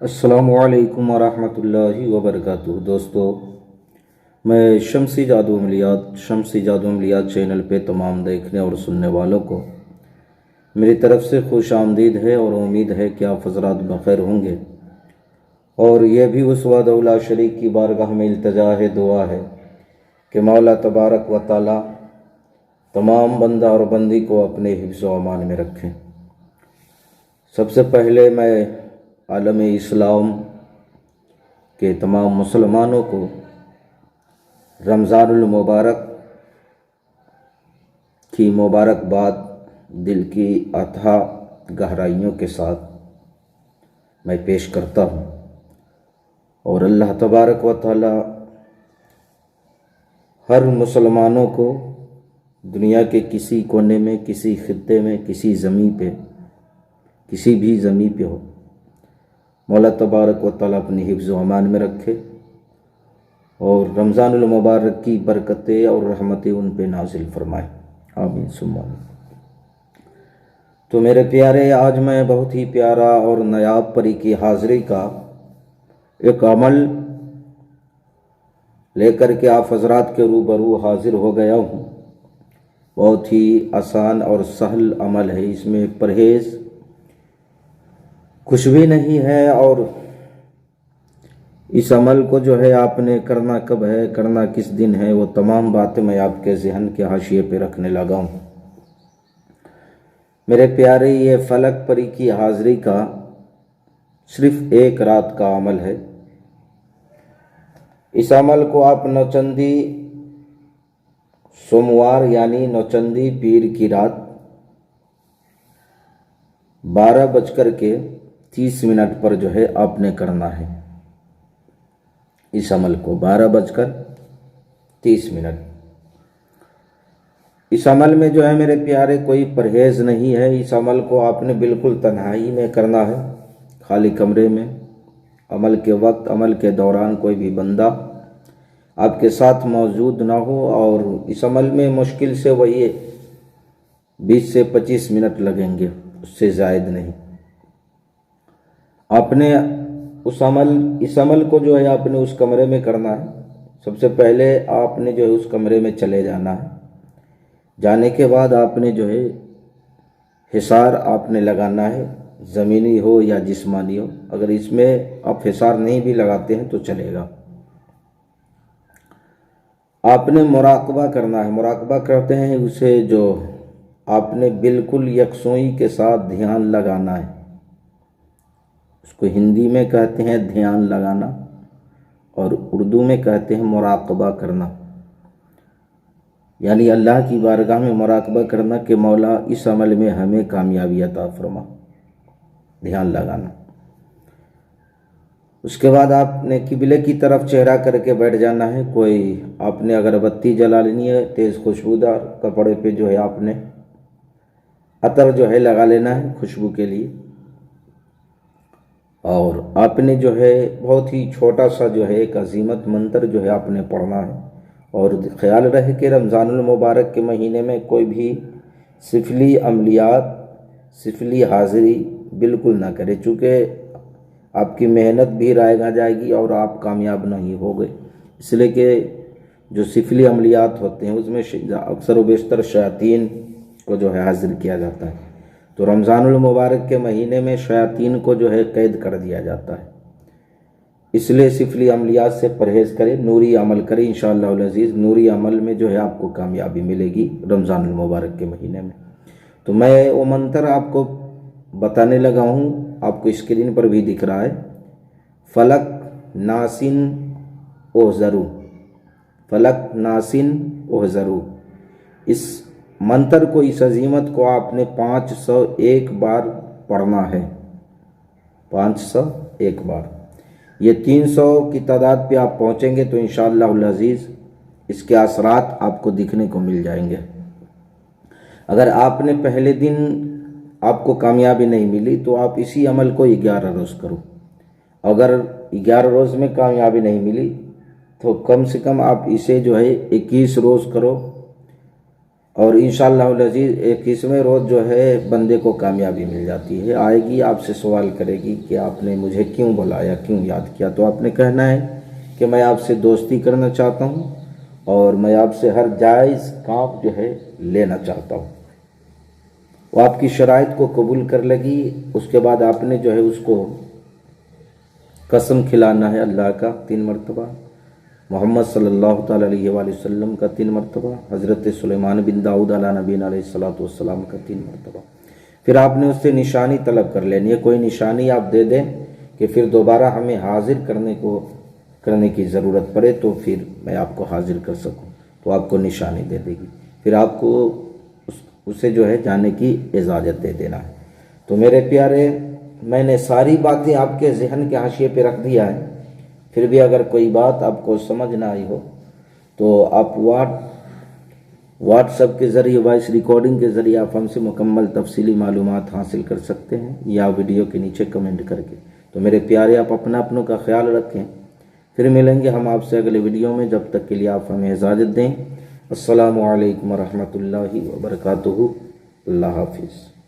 अस्सलामुअलैकुम वरहमतुल्लाहि वबरकातुहू। दोस्तों, मैं शम्सी जादू अमलियात चैनल पे तमाम देखने और सुनने वालों को मेरी तरफ से खुश आमदीद है और उम्मीद है कि आप हज़रात बखैर होंगे। और यह भी उस वादउला शरीक की बारगाह में इल्तजा है, दुआ है कि मौला तबारक व ताला तमाम बंदा और बंदी को अपने हिफ्ज़ व अमान में रखें। सबसे पहले मैं आलम इस्लाम के तमाम मुसलमानों को रमज़ानुल मुबारक की मुबारकबाद दिल की अथाह गहराइयों के साथ मैं पेश करता हूँ। और अल्लाह तबारक व तआला हर मुसलमानों को दुनिया के किसी कोने में, किसी खित्ते में, किसी ज़मीन पे, किसी भी ज़मीन पे हो, मौला तबारक व तआला अपनी हिफ्ज़ व अमान में रखे और रमज़ानुल मुबारक की बरकतें और रहमतें उन पे नाजिल फरमाए। आमीन सुम्मा आमीन। तो मेरे प्यारे, आज मैं बहुत ही प्यारा और नायाब परी की हाज़िरी का एक अमल लेकर के आप हज़रात के रूबरू हाजिर हो गया हूँ। बहुत ही आसान और सहल अमल है, इसमें परहेज़ कुछ भी नहीं है। और इस अमल को जो है आपने करना कब है, करना किस दिन है, वो तमाम बातें मैं आपके ज़हन के हाशिए पे रखने लगा हूँ। मेरे प्यारे, ये फलक परी की हाज़िरी का सिर्फ एक रात का अमल है। इस अमल को आप नौचंदी सोमवार यानी नौचंदी पीर की रात 12:30 पर जो है आपने करना है। इस अमल को 12:30। इस अमल में जो है मेरे प्यारे कोई परहेज़ नहीं है। इस अमल को आपने बिल्कुल तन्हाई में करना है, खाली कमरे में। अमल के वक्त, अमल के दौरान कोई भी बंदा आपके साथ मौजूद ना हो। और इस अमल में मुश्किल से वही 20 से 25 मिनट लगेंगे, उससे ज़ायद नहीं। आपने इस अमल को जो है आपने उस कमरे में करना है। सबसे पहले आपने जो है उस कमरे में चले जाना है। जाने के बाद आपने जो है हिसार आपने लगाना है, ज़मीनी हो या जिस्मानी हो। अगर इसमें आप हिसार नहीं भी लगाते हैं तो चलेगा। आपने मुराकबा करना है। मुराकबा करते हैं उसे, जो आपने बिल्कुल यकसुई के साथ ध्यान लगाना है। उसको हिंदी में कहते हैं ध्यान लगाना और उर्दू में कहते हैं मुराकबा करना। यानी अल्लाह की बारगाह में मुराकबा करना कि मौला इस अमल में हमें कामयाबी अता फरमा, ध्यान लगाना। उसके बाद आपने किबले की तरफ चेहरा करके बैठ जाना है। कोई आपने अगरबत्ती जला लेनी है, तेज़ खुशबूदार कपड़े पे जो है आपने अतर जो है लगा लेना है खुशबू के लिए। और आपने जो है बहुत ही छोटा सा जो है एक अजीमत मंत्र जो है आपने पढ़ना है। और ख्याल रहे कि रमज़ानुल मुबारक के महीने में कोई भी सिफली अमलियात, सिफली हाज़िरी बिल्कुल ना करे, चूँकि आपकी मेहनत भी रायगा जाएगी और आप कामयाब नहीं हो गए। इसलिए कि जो सिफली अमलियात होते हैं उसमें अक्सर व बेशतर शयातीन को जो है हाजिर किया जाता है। तो रमज़ानुल मुबारक के महीने में शयातीन को जो है कैद कर दिया जाता है। इसलिए सिफली अमलियात से परहेज़ करें, नूरी अमल करें। इंशाअल्लाह अज़ीज़ नूरी अमल में जो है आपको कामयाबी मिलेगी रमज़ानुल मुबारक के महीने में। तो मैं वो मंत्र आपको बताने लगा हूँ, आपको स्क्रीन पर भी दिख रहा है। फलक नासिन ओहज़रू, फलक नासिन ओहज़रू। इस मंत्र को, इस अजीमत को आपने 501 बार पढ़ना है। 501 बार। ये 300 की तादाद पे आप पहुँचेंगे तो इंशाअल्लाह अज़ीज़ इसके असरात आपको दिखने को मिल जाएंगे। अगर आपने पहले दिन आपको कामयाबी नहीं मिली तो आप इसी अमल को 11 रोज़ करो। अगर 11 रोज़ में कामयाबी नहीं मिली तो कम से कम आप इसे जो है 21 रोज़ करो, और इंशाअल्लाह अज़ीज़ 21वें रोज़ जो है बंदे को कामयाबी मिल जाती है। आएगी, आपसे सवाल करेगी कि आपने मुझे क्यों बुलाया, क्यों याद किया। तो आपने कहना है कि मैं आपसे दोस्ती करना चाहता हूँ और मैं आपसे हर जायज़ काम जो है लेना चाहता हूँ। वो आपकी शराइत को कबूल कर लेगी। उसके बाद आपने जो है उसको कसम खिलाना है अल्लाह का 3 मरतबा, मोहम्मद सल्लल्लाहु ताला अलैहि वसल्लम का 3 मरतबा, हज़रत सुलेमान बिन दाऊद अला नबीना अलैहिस्सलातु वस्सलाम का 3 मरतबा। फिर आपने उससे निशानी तलब कर लेनी है। कोई निशानी आप दे दें कि फिर दोबारा हमें हाजिर करने की ज़रूरत पड़े तो फिर मैं आपको हाजिर कर सकूं, तो आपको निशानी दे देगी। फिर आपको उसे जो है जाने की इजाज़त दे देना है। तो मेरे प्यारे, मैंने सारी बातें आपके जहन के हाशिए पे रख दिया है। फिर भी अगर कोई बात आपको समझ ना आई हो तो आप व्हाट्सएप के ज़रिए, वॉइस रिकॉर्डिंग के ज़रिए आप हमसे मुकम्मल तफसीली मालूमात हासिल कर सकते हैं, या वीडियो के नीचे कमेंट करके। तो मेरे प्यारे, आप अपनों का ख्याल रखें। फिर मिलेंगे हम आपसे अगले वीडियो में। जब तक के लिए आप हमें इजाज़त दें। अस्सलामु अलैकुम व रहमतुल्लाहि व बरकातुहू। अल्लाह हाफिज़।